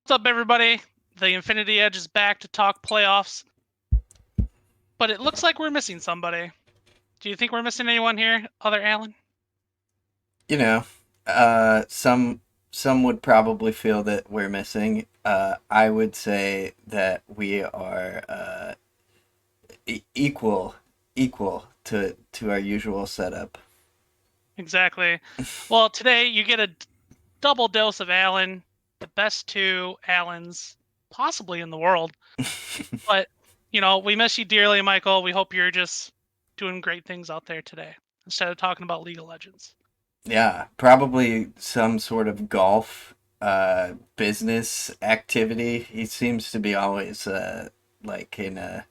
What's up, everybody? The Infinity Edge is back to talk playoffs, but it looks like we're missing somebody. Do you think we're missing anyone here, other Alan? You know, some would probably feel that we're missing. I would say that we are equal to our usual setup. Exactly. Well, today you get a double dose of Alan, the best two Allens possibly in the world. But, we miss you dearly, Michael. We hope you're just doing great things out there today instead of talking about League of Legends. Yeah, probably some sort of golf business activity. He seems to be always like in a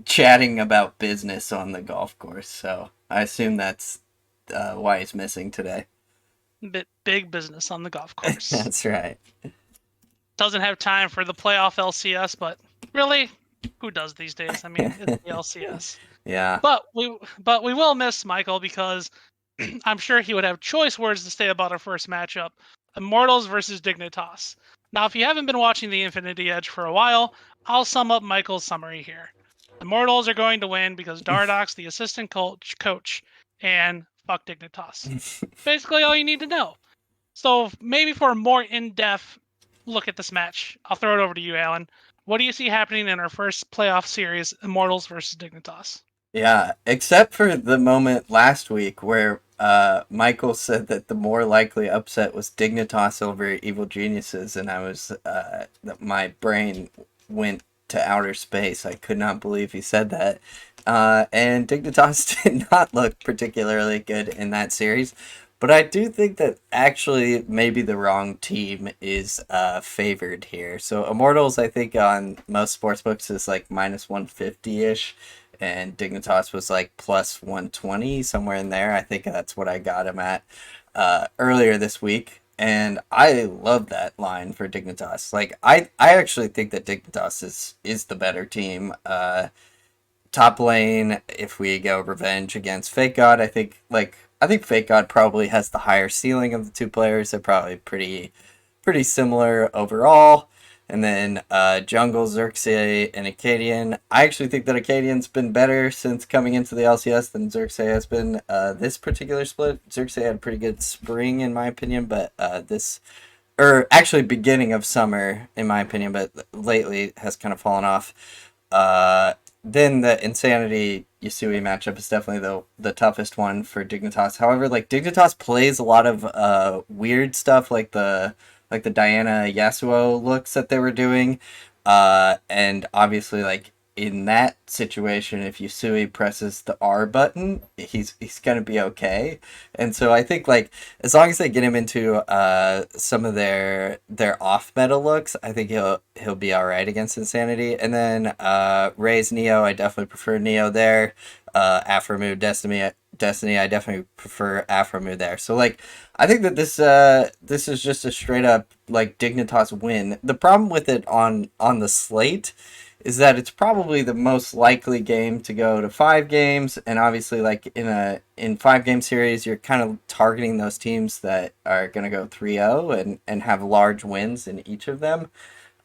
chatting about business on the golf course. So I assume that's why he's missing today. Big business on the golf course. That's right. Doesn't have time for the playoff LCS, but really, who does these days? I mean, it's the LCS. Yeah. But we will miss Michael because I'm sure he would have choice words to say about our first matchup: Immortals versus Dignitas. Now, if you haven't been watching the Infinity Edge for a while, I'll sum up Michael's summary here. Immortals are going to win because Dardoch's the assistant coach, and fuck Dignitas. Basically, all you need to know. So maybe for a more in-depth look at this match, I'll throw it over to you, Alan. What do you see happening in our first playoff series, Immortals versus Dignitas? Yeah, except for the moment last week where Michael said that the more likely upset was Dignitas over Evil Geniuses, and my brain went to outer space. I could not believe he said that. And Dignitas did not look particularly good in that series. But I do think that actually maybe the wrong team is favored here. So Immortals, I think on most sportsbooks is like minus 150 ish, and Dignitas was like plus 120 somewhere in there. I think that's what I got him at earlier this week. And I love that line for Dignitas. Like I actually think that Dignitas is the better team. Top lane, if we go revenge against Fake God, I think Fake God probably has the higher ceiling of the two players. They're probably pretty similar overall. And then Jungle, Xerxes, and Acadian. I actually think that Acadian's been better since coming into the LCS than Xerxes has been this particular split. Xerxes had a pretty good spring, in my opinion, but or actually beginning of summer, in my opinion, but lately has kind of fallen off. Then the Insanity Yasui matchup is definitely the toughest one for Dignitas. However, like Dignitas plays a lot of weird stuff like the Diana Yasuo looks that they were doing. And obviously like in that situation, if Yusui presses the R button, he's gonna be okay. And so I think like as long as they get him into some of their off meta looks, I think he'll be all right against Insanity. And then Ray's Neo, I definitely prefer Neo there. Afromu Destiny, I definitely prefer Afromu there. So like I think that this is just a straight up like Dignitas win. The problem with it on the slate is that it's probably the most likely game to go to 5 games, and obviously like in 5 game series you're kind of targeting those teams that are going to go 3-0 and have large wins in each of them.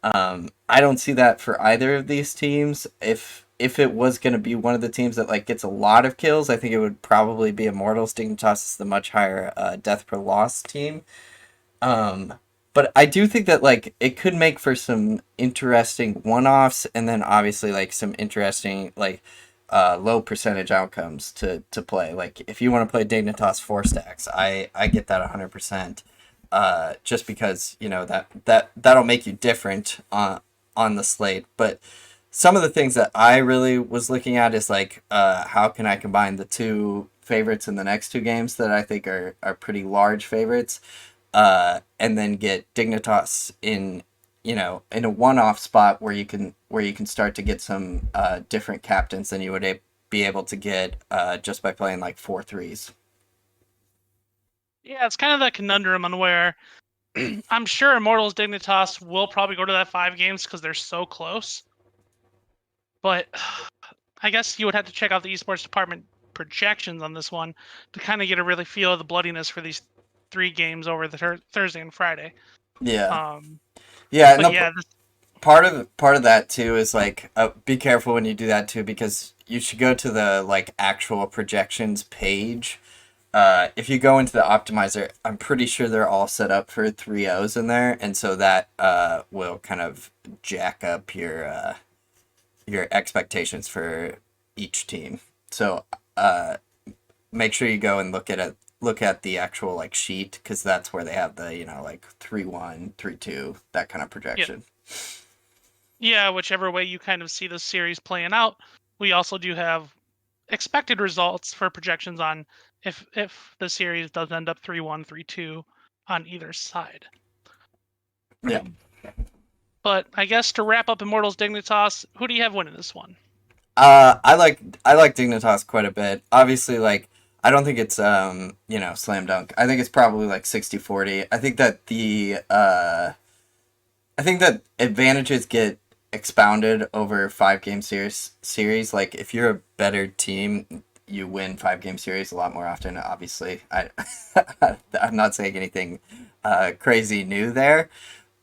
I don't see that for either of these teams. If it was going to be one of the teams that like gets a lot of kills, I think it would probably be Immortals. Dignitas is the much higher death per loss team. Um, but I do think that like it could make for some interesting one-offs, and then obviously like some interesting like low percentage outcomes to play. Like if you want to play Dignitas 4 stacks, I get that 100%. Just because that'll make you different on the slate. But some of the things that I really was looking at is like how can I combine the two favorites in the next 2 games that I think are pretty large favorites, and then get Dignitas in a one-off spot where you can start to get some different captains than you would be able to get just by playing like 4 threes. Yeah, it's kind of that conundrum on where I'm sure Immortals Dignitas will probably go to that 5 games because they're so close. But I guess you would have to check out the esports department projections on this one to kind of get a really feel of the bloodiness for these 3 games over the Thursday and Friday. Yeah. Um, Yeah, But yeah, part of that too is like be careful when you do that too, because you should go to the like actual projections page. If you go into the optimizer, I'm pretty sure they're all set up for 3-0s in there, and so that will kind of jack up your expectations for each team. So make sure you go and look at the actual like sheet, because that's where they have the like 3-1, 3-2, that kind of yeah, projection. yeah, whichever way you kind of see the series playing out, we also do have expected results for projections on if the series does end up 3-1, 3-2 on either side. Yeah. But I guess to wrap up Immortals Dignitas, who do you have winning this one? I like Dignitas quite a bit. Obviously, like I don't think it's slam dunk. I think it's probably like 60-40. I think that advantages get expounded over 5 game series. Like if you're a better team, you win 5 game series a lot more often. Obviously, I'm not saying anything crazy new there,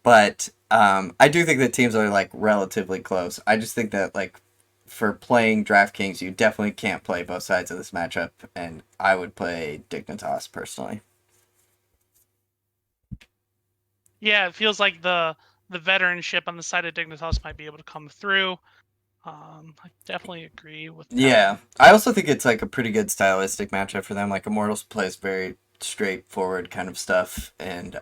but I do think that teams are like relatively close. I just think that like for playing DraftKings, you definitely can't play both sides of this matchup, and I would play Dignitas personally. Yeah, it feels like the veteranship on the side of Dignitas might be able to come through. I definitely agree with that. Yeah, I also think it's like a pretty good stylistic matchup for them. Like Immortals plays very straightforward kind of stuff, and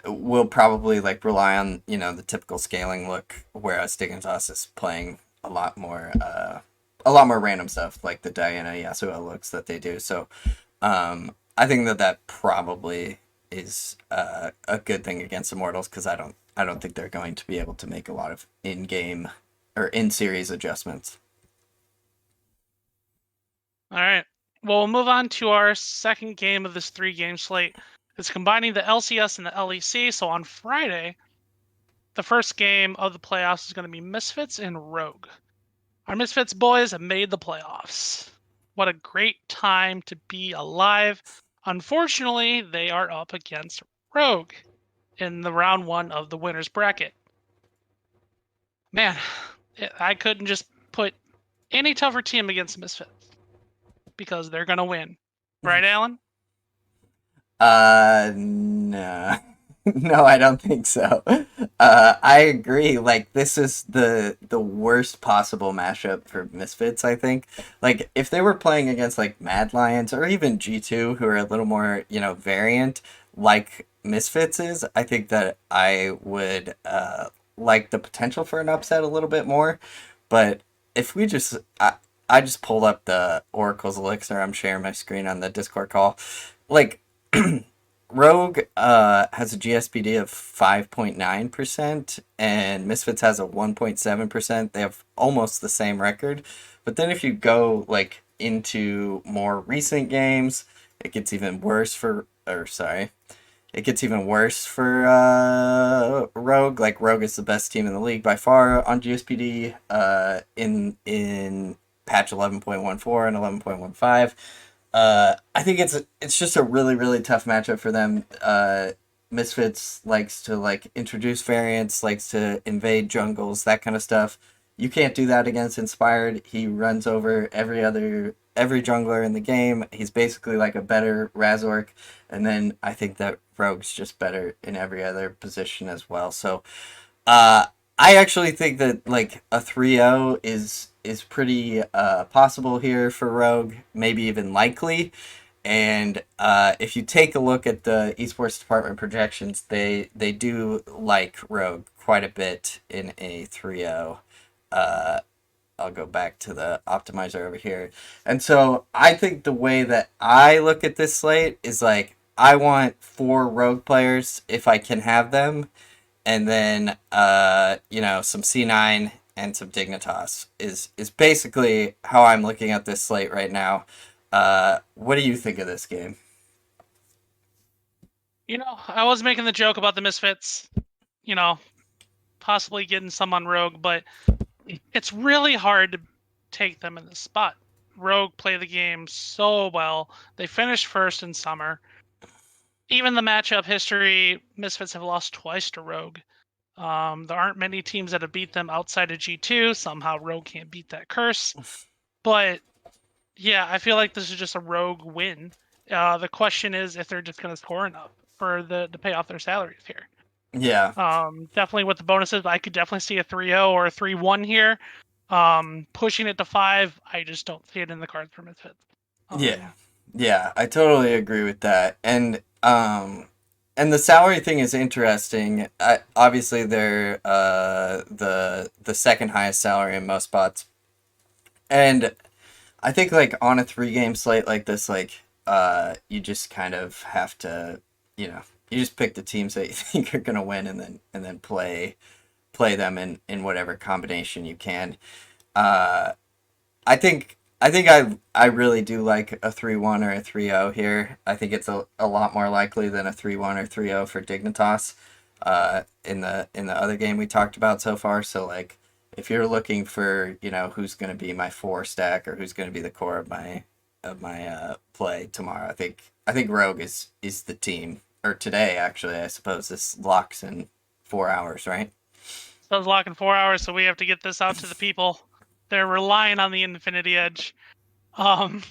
will probably like rely on the typical scaling look, whereas Dignitas is playing a lot more random stuff like the Diana Yasuo looks that they do. So I think that probably is a good thing against Immortals, because I don't think they're going to be able to make a lot of in game or in series adjustments. All right. Well, we'll move on to our second game of this 3-game slate. It's combining the LCS and the LEC. So on Friday, the first game of the playoffs is going to be Misfits and Rogue. Our Misfits boys have made the playoffs. What a great time to be alive. Unfortunately, they are up against Rogue in the round 1 of the winner's bracket. Man, I couldn't just put any tougher team against Misfits because they're going to win. Right, Alan? No. No, I don't think so. I agree. Like this is the worst possible mashup for Misfits, I think. Like if they were playing against like Mad Lions or even G2, who are a little more, variant like Misfits is, I think that I would like the potential for an upset a little bit more. But if we just I just pulled up the Oracle's Elixir. I'm sharing my screen on the Discord call. Like Rogue has a GSPD of 5.9%, and Misfits has a 1.7%. They have almost the same record. But then if you go like into more recent games, it gets even worse for or sorry, it gets even worse for Rogue. Like Rogue is the best team in the league by far on GSPD in patch 11.14 and 11.15. I think it's just a really tough matchup for them. Misfits likes to like introduce variants, likes to invade jungles, that kind of stuff. You can't do that against Inspired. He runs over every jungler in the game. He's basically like a better Razork, and then I think that Rogue's just better in every other position as well. So uh, I actually think that like a 3-0 is pretty possible here for Rogue, maybe even likely. And if you take a look at the esports department projections, they do like Rogue quite a bit in a 3-0. Uh, I'll go back to the optimizer over here. And so I think the way that I look at this slate is like I want 4 Rogue players if I can have them, and then some C9 and some Dignitas is basically how I'm looking at this slate right now. What do you think of this game? I was making the joke about the Misfits, you know, possibly getting some on Rogue, but it's really hard to take them in this spot. Rogue play the game so well. They finished first in summer. even the matchup history, Misfits have lost twice to Rogue. There aren't many teams that have beat them outside of G2. Somehow Rogue can't beat that curse. But yeah, I feel like this is just a Rogue win. The question is if they're just going to score enough to pay off their salaries here. Yeah. Definitely with the bonuses, I could definitely see a 3-0 or a 3-1 here. Pushing it to 5, I just don't see it in the cards for Misfits. Yeah, I totally agree with that. And the salary thing is interesting. Obviously, they're the second highest salary in most spots, and I think like on a 3-game slate like this, like you just kind of have to, you just pick the teams that you think are gonna win, and then play them in whatever combination you can. Uh, I think I really do like a 3-1 or a 3-0 here. I think it's a lot more likely than a 3-1 or 3-0 for Dignitas in the other game we talked about so far. So like if you're looking for, who's going to be my 4 stack or who's going to be the core of my play tomorrow, I think Rogue is the team, or today actually. I suppose this locks in 4 hours, right? So it's locking 4 hours, so we have to get this out to the people. They're relying on the Infinity Edge. But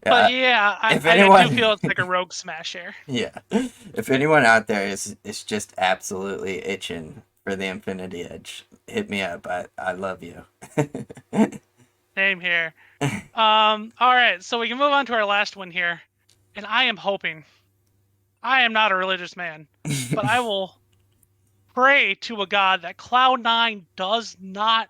yeah, I do feel it's like a Rogue smash here. Yeah. If anyone out there is just absolutely itching for the Infinity Edge, hit me up. I love you. Same here. All right, so we can move on to our last one here. And I am hoping, I am not a religious man, but I will pray to a god that Cloud9 does not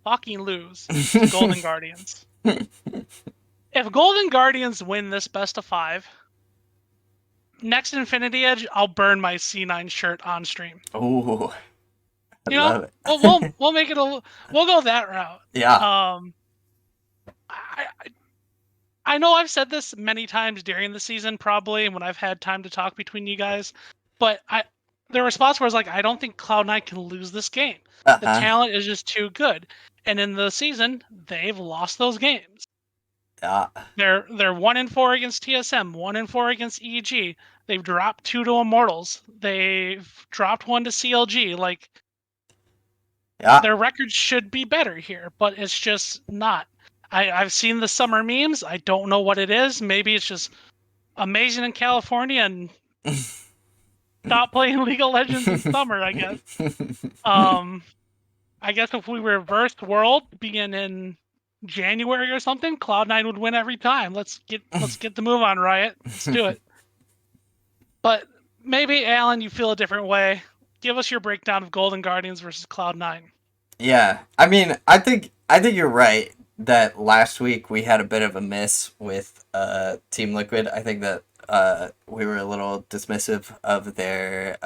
fucking lose to Golden Guardians. If Golden Guardians win this best of 5, next Infinity Edge, I'll burn my C9 shirt on stream. Oh, I love it. we'll make it we'll go that route. Yeah. I know I've said this many times during the season, probably when I've had time to talk between you guys, but there were spots where I was like, I don't think Cloud9 can lose this game. The talent is just too good, and in the season, they've lost those games. They're 1-4 against TSM, 1-4 against EG. They've dropped 2 to Immortals. They've dropped 1 to CLG. Like, their records should be better here, but it's just not. I've seen the summer memes. I don't know what it is. Maybe it's just amazing in California and stop playing League of Legends in summer, I guess. I guess if we reversed world being in January or something, Cloud9 would win every time. Let's get the move on, Riot. Let's do it. But maybe, Alan, you feel a different way. Give us your breakdown of Golden Guardians versus Cloud9. Yeah, I mean, I think you're right that last week we had a bit of a miss with Team Liquid. I think that we were a little dismissive of their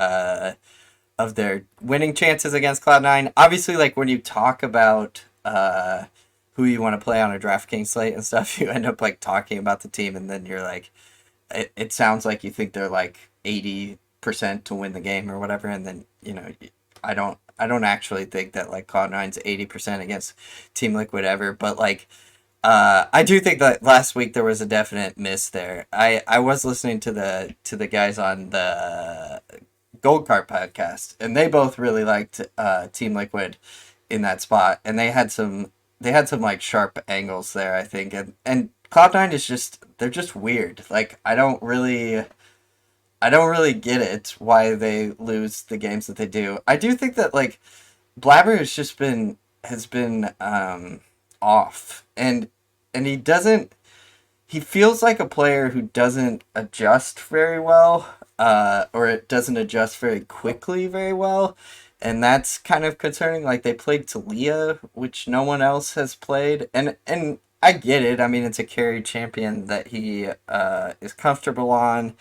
winning chances against Cloud9. Obviously, like when you talk about who you want to play on a DraftKings slate and stuff, you end up like talking about the team, and then you're like, it sounds like you think they're like 80% to win the game or whatever, and then I don't actually think that like Cloud9's 80% against Team Liquid ever, but like I do think that last week there was a definite miss there. I was listening to the guys on the Gold Card podcast, and they both really liked Team Liquid in that spot, and they had some like sharp angles there, I think, and Cloud9 is they're just weird. Like I don't really get it why they lose the games that they do. I do think that like Blabber has been off, and he feels like a player who doesn't adjust very well, or it doesn't adjust very quickly very well, and that's kind of concerning. Like they played Talia, which no one else has played, and I get it. I mean, it's a carry champion that he is comfortable on,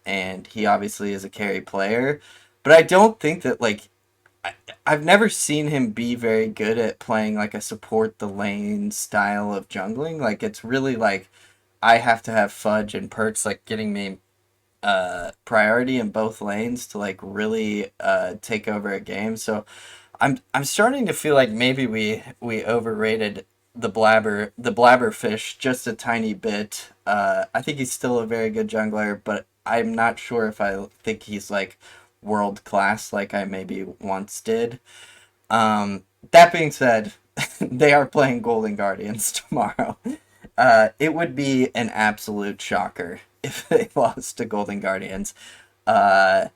and he obviously is a carry player, but I don't think that like I've never seen him be very good at playing like a support the lane style of jungling. Like it's really like I have to have Fudge and Perks like getting me priority in both lanes to like really take over a game. So I'm starting to feel like maybe we overrated the blabber fish just a tiny bit. I think he's still a very good jungler, but I'm not sure if I think he's like world class like I maybe once did. That being said, they are playing Golden Guardians tomorrow. It would be an absolute shocker if they lost to Golden Guardians. Uh,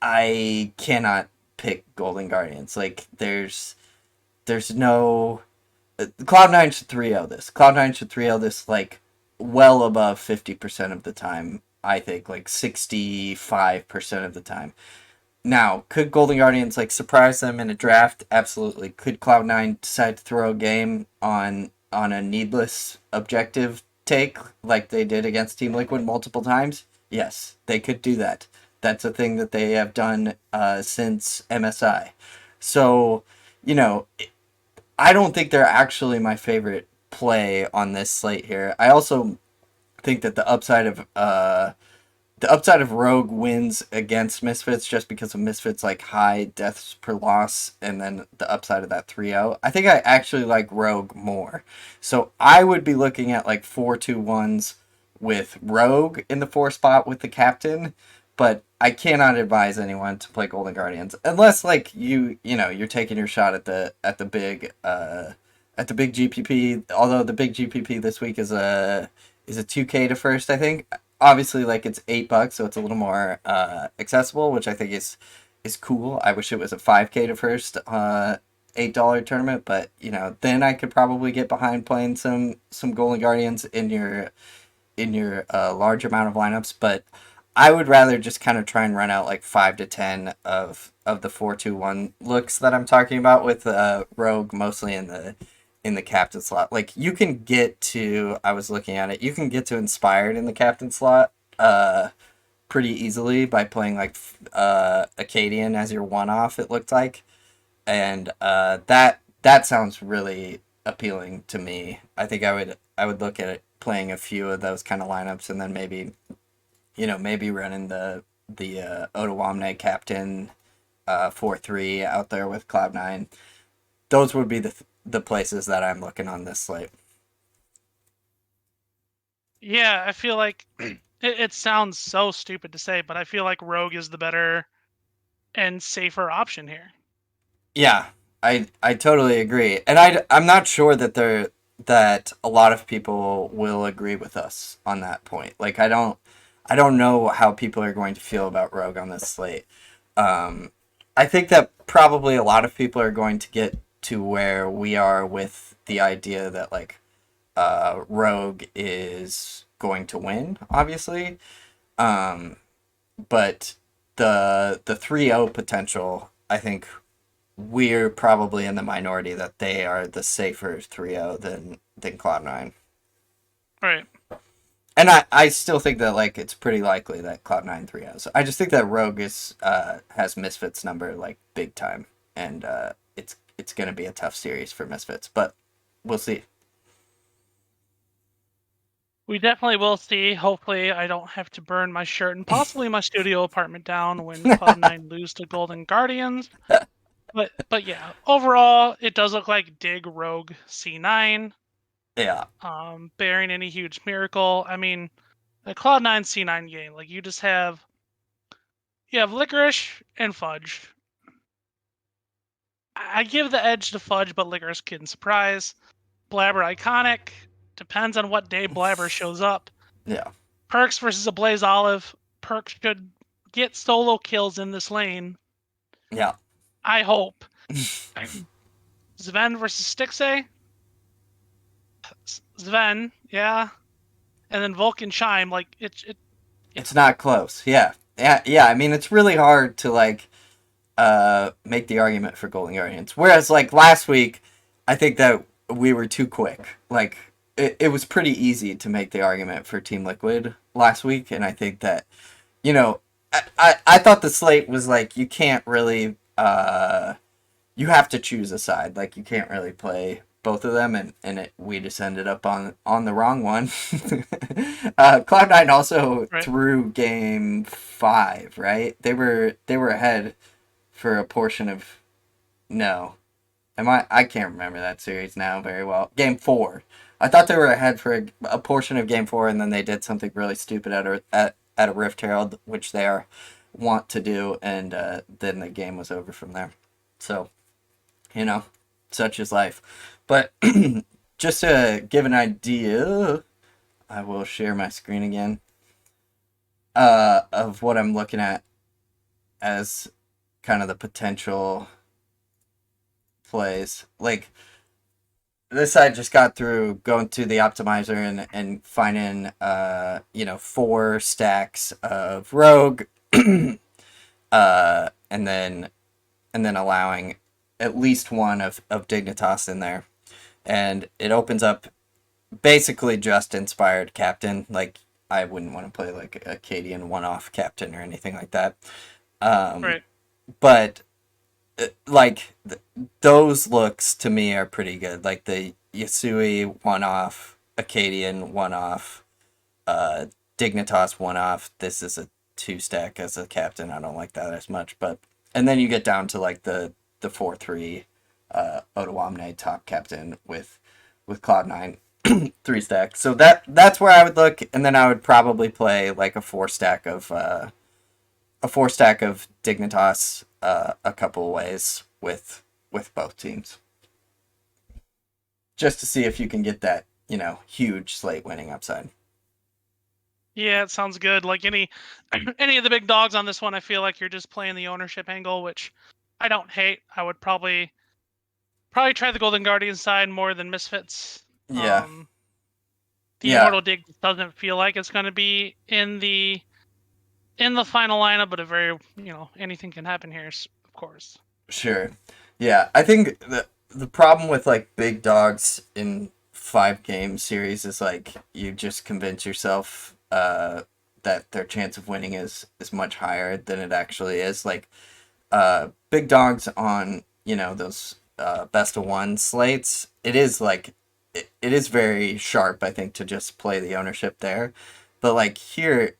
I cannot pick Golden Guardians. Like there's no Cloud9 should 3-0 this. Cloud9 should 3-0 this like well above 50% of the time. I think like 65% of the time. Now, could Golden Guardians like surprise them in a draft? Absolutely. Could Cloud9 decide to throw a game on a needless objective take like they did against Team Liquid multiple times? Yes, they could do that. That's a thing that they have done since MSI. So, you know, I don't think they're actually my favorite play on this slate here. I also think that the upside of Rogue wins against Misfits just because of Misfits like high deaths per loss and then the upside of that 3-0. I think I actually like Rogue more. So I would be looking at like 4-2-1s with Rogue in the 4 spot with the captain, but I cannot advise anyone to play Golden Guardians unless like you're taking your shot at the big GPP, although the big GPP this week is a 2K to first, I think. Obviously, like it's $8, so it's a little more accessible, which I think is cool. I wish it was a 5K to first $8 tournament, but then I could probably get behind playing some Golden Guardians in your large amount of lineups. But I would rather just kind of try and run out like 5 to 10 of the 4-2-1 looks that I'm talking about with Rogue mostly in the captain slot. Like you can get to, I was looking at it, you can get to inspired in the captain slot pretty easily by playing like Acadian as your one-off, it looked like. And that sounds really appealing to me. I think I would look at it playing a few of those kind of lineups and then maybe running the Otawamne captain 4-3 out there with Cloud9. Those would be the places that I'm looking on this slate. Yeah, I feel like it sounds so stupid to say, but I feel like Rogue is the better and safer option here. Yeah, I totally agree, and I'm not sure that a lot of people will agree with us on that point. Like I don't know how people are going to feel about Rogue on this slate. I think that probably a lot of people are going to get to where we are with the idea that like Rogue is going to win, obviously. But the 3-0 potential, I think we're probably in the minority that they are the safer 3-0 than Cloud9. Right. And I still think that like it's pretty likely that Cloud9 3-0. So I just think that Rogue has Misfits number like big time, and it's going to be a tough series for Misfits, but we'll see. We definitely will see. Hopefully, I don't have to burn my shirt and possibly my studio apartment down when Cloud9 lose to Golden Guardians. But yeah, overall, it does look like Dig Rogue C9. Yeah. Bearing any huge miracle. I mean, a Cloud9 C9 game, like you have Licorice and Fudge. I give the edge to Fudge, but Licorice can surprise. Blabber iconic. Depends on what day Blabber shows up. Yeah. Perks versus a Blaze Olive. Perks should get solo kills in this lane. Yeah. I hope. Sven versus Stixay. Sven, yeah. And then Vulcan Chime, like it's not close. Yeah. Yeah. I mean, it's really hard to like make the argument for Golden Guardians. Whereas like last week, I think that we were too quick. Like it was pretty easy to make the argument for Team Liquid last week, and I think that I thought the slate was like you can't really you have to choose a side. Like you can't really play both of them, and we just ended up on the wrong one. Cloud9 also threw game 5, right? They were ahead for a portion of I can't remember that series now very well. Game 4. I thought they were ahead for a portion of game 4, and then they did something really stupid at a Rift Herald, which they are want to do, and then the game was over from there. So, such is life. But just to give an idea, I will share my screen again of what I'm looking at as kind of the potential plays. Like, this I just got through going to the optimizer and finding 4 stacks of rogue, and then allowing at least one of Dignitas in there, and it opens up basically just inspired captain. Like, I wouldn't want to play like a Cadian one-off captain or anything like that. Right. But like those looks to me are pretty good. Like the Yasui one-off, Acadian one-off, Dignitas one-off. This is a 2-stack as a captain. I don't like that as much, but and then you get down to like the 4-3 Odoamne top captain with Cloud9 3-stack. So that's where I would look, and then I would probably play like a 4-stack of Dignitas a couple of ways with both teams, just to see if you can get that huge slate winning upside. Yeah, it sounds good. Like any of the big dogs on this one, I feel like you're just playing the ownership angle, which I don't hate. I would probably try the Golden Guardian side more than Misfits. Yeah. The Immortal Dig doesn't feel like it's going to be in the final lineup, but anything can happen here, of course. Sure. Yeah, I think the problem with like big dogs in 5-game series is like you just convince yourself that their chance of winning is much higher than it actually is. Like big dogs on those best of 1 slates, it is like it is very sharp, I think, to just play the ownership there. But like here,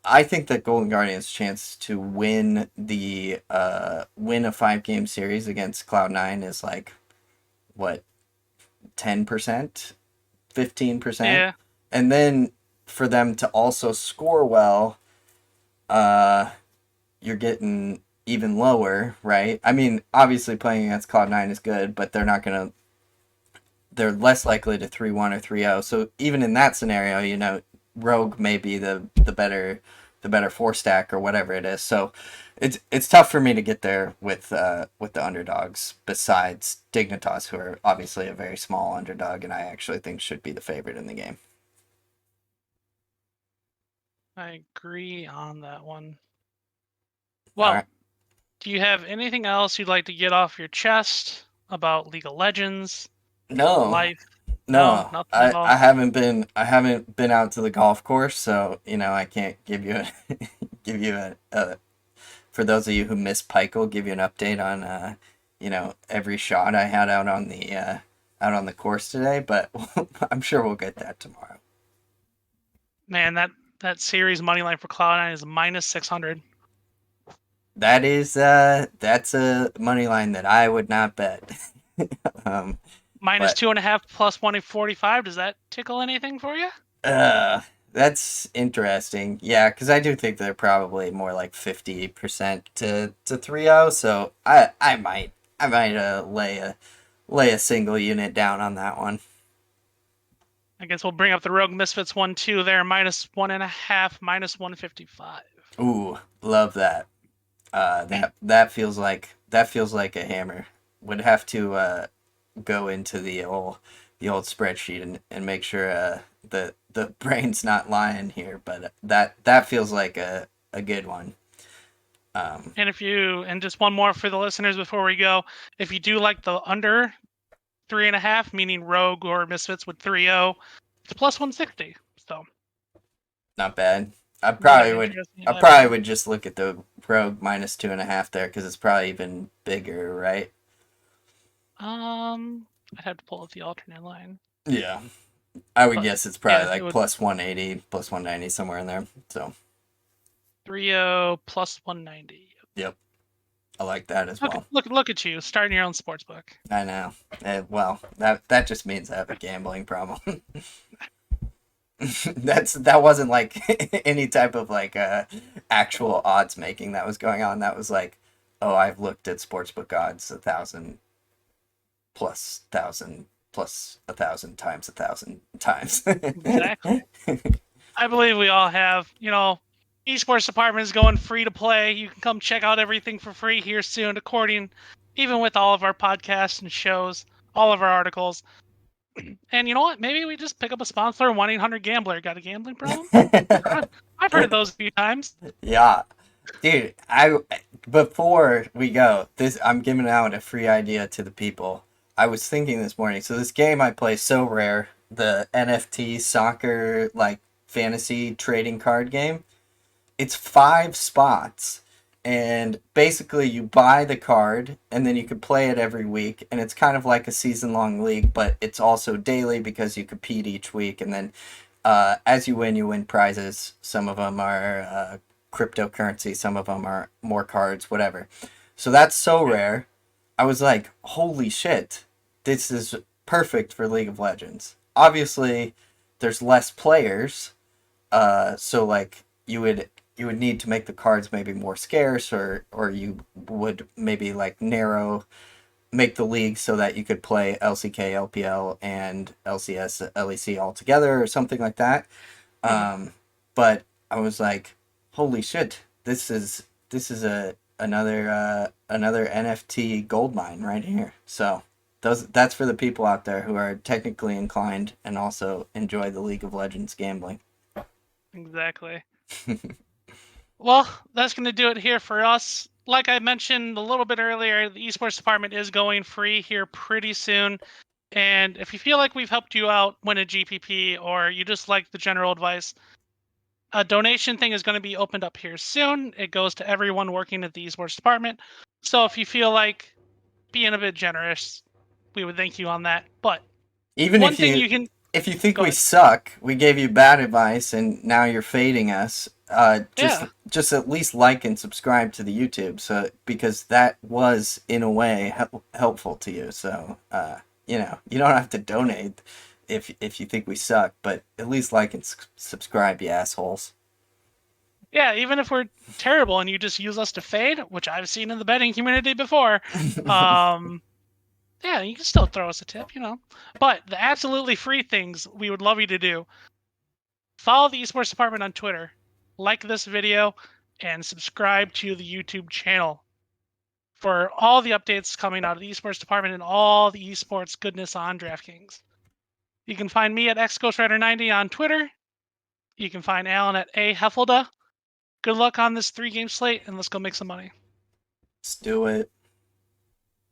I think that Golden Guardian's chance to win a 5-game series against Cloud9 is like what, 10%, 15%, Yeah. and then for them to also score well, you're getting even lower, right? I mean, obviously playing against Cloud9 is good, but they're less likely to 3-1 or 3-0. So even in that scenario, Rogue may be the better 4-stack or whatever it is. So it's tough for me to get there with the underdogs, besides Dignitas, who are obviously a very small underdog, and I actually think should be the favorite in the game. I agree on that one. Well, right. Do you have anything else you'd like to get off your chest about League of Legends? No. Life? No, nothing at all. I haven't been out to the golf course, so I can't give you for those of you who miss Pike, I'll give you an update on every shot I had out on the course today, but I'm sure we'll get that tomorrow. Man, that series money line for Cloud9 is -600. That is that's a money line that I would not bet. -2.5 plus 145. Does that tickle anything for you? That's interesting. Yeah, because I do think they're probably more like 50% to 3-0. So I might lay a single unit down on that one. I guess we'll bring up the Rogue Misfits 1-2 there, -1.5, -155. Ooh, love that. That feels like a hammer. Would have to go into the old spreadsheet and make sure the brain's not lying here, but that feels like a good one. And just one more for the listeners before we go, if you do like the under 3.5, meaning Rogue or Misfits with 3-0, it's +160. So not bad. I probably would just look at the Rogue -2.5 there, because it's probably even bigger, right? I'd have to pull up the alternate line. Yeah, I would guess it's probably like +180, +190, somewhere in there. So 3-0 +190. Yep, I like that as well. Look at you starting your own sports book. I know. Well, that just means I have a gambling problem. That wasn't like any type of like actual odds making that was going on. That was like, oh, I've looked at sportsbook odds 1,000 plus 1,000 times 1,000 times. Exactly. I believe we all have. Esports department is going free to play. You can come check out everything for free here soon, according, even with all of our podcasts and shows, all of our articles. And you know what? Maybe we just pick up a sponsor, 1-800-GAMBLER. Got a gambling problem? I've heard of those a few times. Yeah, dude. I before we go, this I'm giving out a free idea to the people. I was thinking this morning. So this game I play, So Rare, the NFT soccer like fantasy trading card game. It's 5 spots, and basically you buy the card and then you can play it every week, and it's kind of like a season long league, but it's also daily because you compete each week, and then as you win prizes. Some of them are cryptocurrency, some of them are more cards, whatever. So that's So Rare. I was like, holy shit, this is perfect for League of Legends. Obviously there's less players, so like you would need to make the cards maybe more scarce, or you would maybe like make the league so that you could play LCK, LPL, and LCS, LEC all together or something like that. Mhm. But I was like, holy shit, this is another NFT gold mine right here. So that's for the people out there who are technically inclined and also enjoy the League of Legends gambling. Exactly. Well, that's going to do it here for us. Like I mentioned a little bit earlier, the esports department is going free here pretty soon. And if you feel like we've helped you out win a GPP, or you just like the general advice, a donation thing is going to be opened up here soon. It goes to everyone working at the esports department. So if you feel like being a bit generous, we would thank you on that. But Even one thing you can if you think go we ahead. suck, we gave you bad advice, and now you're fading us. Yeah, Just at least like and subscribe to the YouTube, so because that was in a way helpful to you. So you don't have to donate if you think we suck, but at least like and subscribe, you assholes. yeah. Even if we're terrible and you just use us to fade, which I've seen in the betting community before, um, yeah, you can still throw us a tip. But the absolutely free things we would love you to do: follow the esports department on Twitter, like this video, and subscribe to the YouTube channel for all the updates coming out of the esports department and all the esports goodness on DraftKings. You can find me at xghostwriter90 on Twitter. You can find Alan at aheffelda. Good luck on this 3-game slate, and let's go make some money. Let's do it.